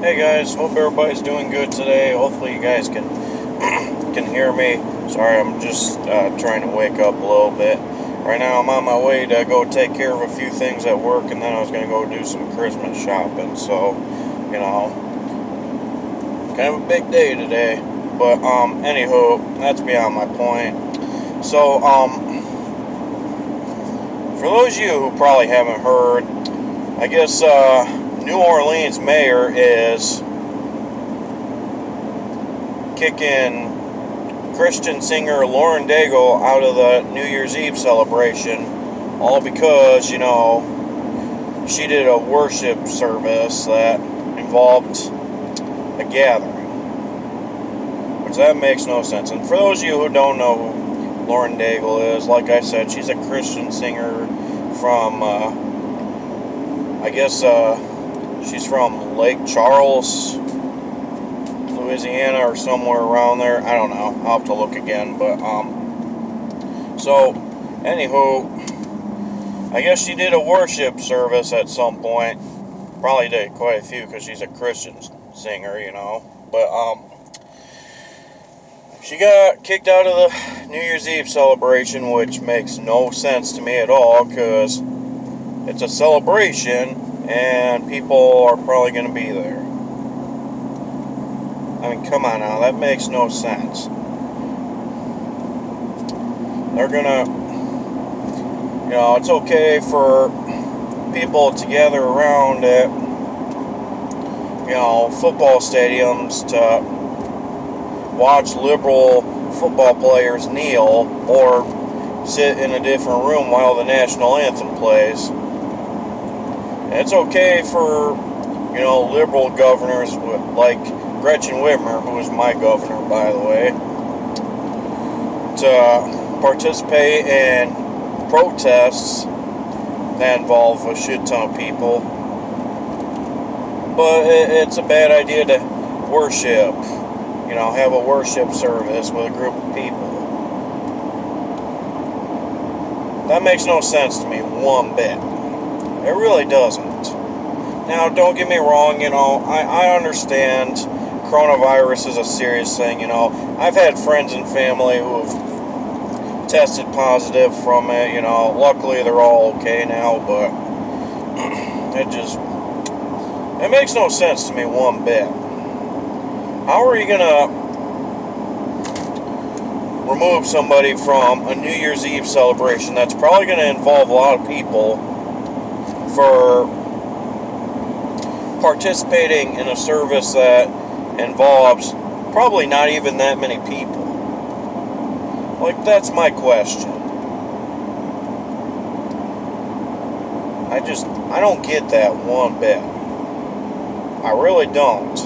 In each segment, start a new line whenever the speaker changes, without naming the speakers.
Hey guys, hope everybody's doing good today. Hopefully you guys can can hear me. Sorry, I'm just trying to wake up a little bit. Right now I'm on my way to go take care of a few things at work, and then I was going to go do some Christmas shopping. So, kind of a big day today. But anywho, that's beyond my point. So, for those of you who probably haven't heard, I guess New Orleans Mayor is kicking Christian singer Lauren Daigle out of the New Year's Eve celebration, all because, she did a worship service that involved a gathering, which that makes no sense. And for those of you who don't know who Lauren Daigle is, like I said, she's a Christian singer from, she's from Lake Charles, Louisiana, or somewhere around there. I don't know. I'll have to look again. But, so, anywho, I guess she did a worship service at some point. Probably did quite a few because she's a Christian singer, But, she got kicked out of the New Year's Eve celebration, which makes no sense to me at all, because it's a celebration and people are probably going to be there. I mean, come on now, that makes no sense. They're gonna, it's okay for people to gather around at, football stadiums to watch liberal football players kneel or sit in a different room while the national anthem plays. It's okay for, liberal governors like Gretchen Whitmer, who is my governor, by the way, to participate in protests that involve a shit ton of people. But it's a bad idea to worship, have a worship service with a group of people. That makes no sense to me one bit. It really doesn't. Now, don't get me wrong, I understand coronavirus is a serious thing, I've had friends and family who have tested positive from it, luckily they're all okay now, but it makes no sense to me one bit. How are you gonna remove somebody from a New Year's Eve celebration that's probably gonna involve a lot of people for participating in a service that involves probably not even that many people? Like, that's my question. I don't get that one bit. I really don't.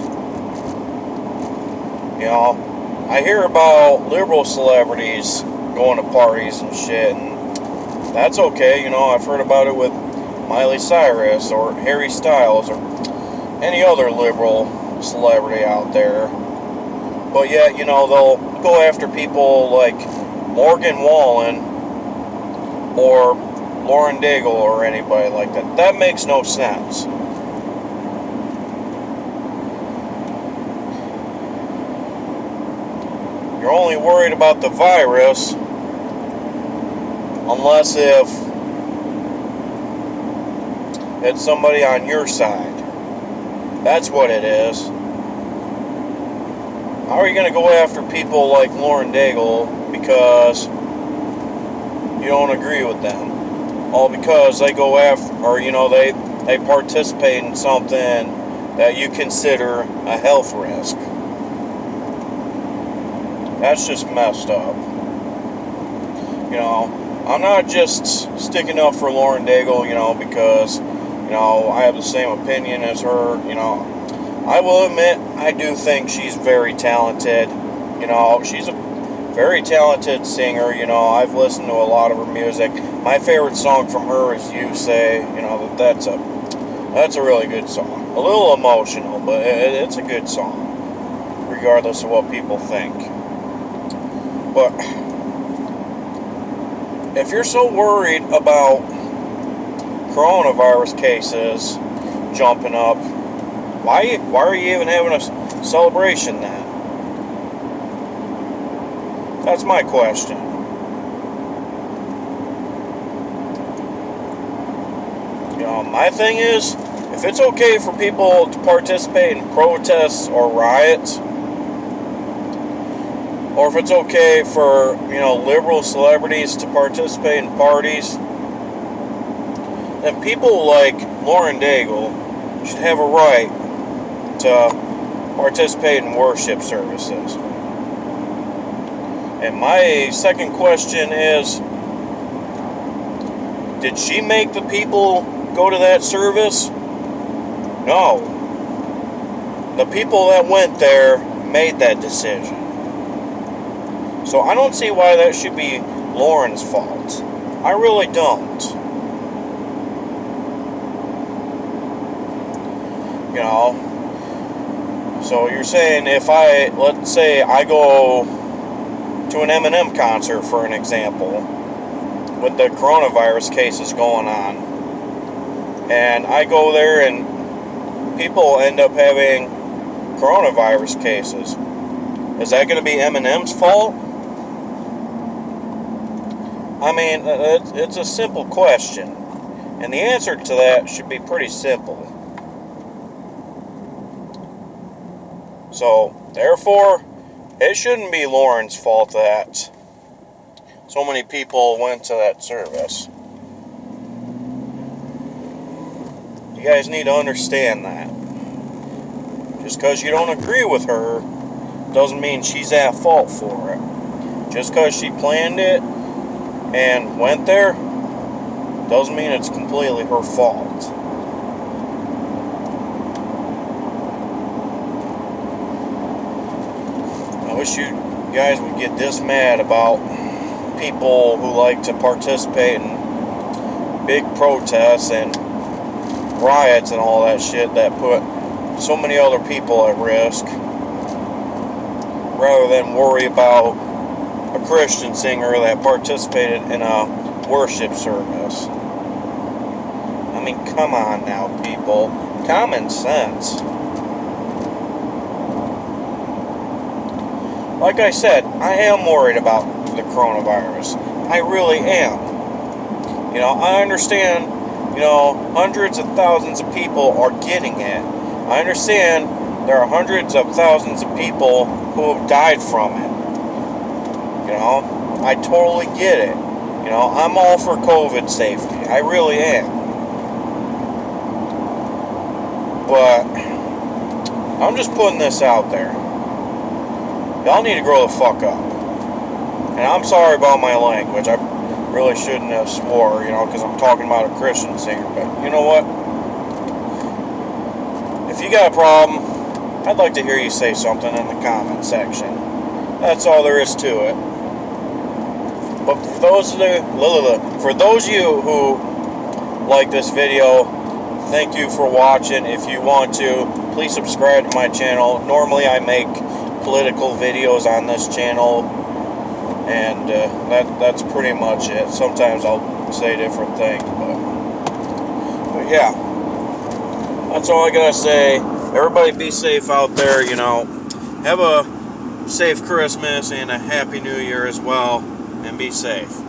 I hear about liberal celebrities going to parties and shit, and that's okay. I've heard about it with Miley Cyrus or Harry Styles or any other liberal celebrity out there. But yet, they'll go after people like Morgan Wallen or Lauren Daigle or anybody like that. That makes no sense. You're only worried about the virus unless if it's somebody on your side. That's what it is. How are you going to go after people like Lauren Daigle because you don't agree with them? All because they go after, or they participate in something that you consider a health risk. That's just messed up. I'm not just sticking up for Lauren Daigle, because I have the same opinion as her. I will admit, I do think she's very talented. She's a very talented singer. I've listened to a lot of her music. My favorite song from her is You Say. That's a really good song. A little emotional, but it's a good song, regardless of what people think. But if you're so worried about coronavirus cases jumping up, Why are you even having a celebration then? That's my question. My thing is, if it's okay for people to participate in protests or riots, or if it's okay for, liberal celebrities to participate in parties, then people like Lauren Daigle should have a right to participate in worship services. And my second question is, did she make the people go to that service? No. The people that went there made that decision. So I don't see why that should be Lauren's fault. I really don't. So you're saying let's say I go to an Eminem concert, for an example, with the coronavirus cases going on, and I go there and people end up having coronavirus cases. Is that going to be Eminem's fault? I mean, it's a simple question, and the answer to that should be pretty simple. So, therefore, it shouldn't be Lauren's fault that so many people went to that service. You guys need to understand that. Just because you don't agree with her doesn't mean she's at fault for it. Just because she planned it and went there doesn't mean it's completely her fault. I wish you guys would get this mad about people who like to participate in big protests and riots and all that shit that put so many other people at risk, rather than worry about a Christian singer that participated in a worship service. I mean, come on now, people. Common sense. Like I said, I am worried about the coronavirus. I really am. I understand, hundreds of thousands of people are getting it. I understand there are hundreds of thousands of people who have died from it. I totally get it. I'm all for COVID safety. I really am. But I'm just putting this out there. Y'all need to grow the fuck up. And I'm sorry about my language. I really shouldn't have swore, because I'm talking about a Christian singer. But you know what? If you got a problem, I'd like to hear you say something in the comment section. That's all there is to it. But for those of you who like this video, thank you for watching. If you want to, please subscribe to my channel. Normally I make political videos on this channel, and that's pretty much it. Sometimes I'll say different things, but yeah, that's all I gotta say. Everybody be safe out there. Have a safe Christmas and a Happy New Year as well, and be safe.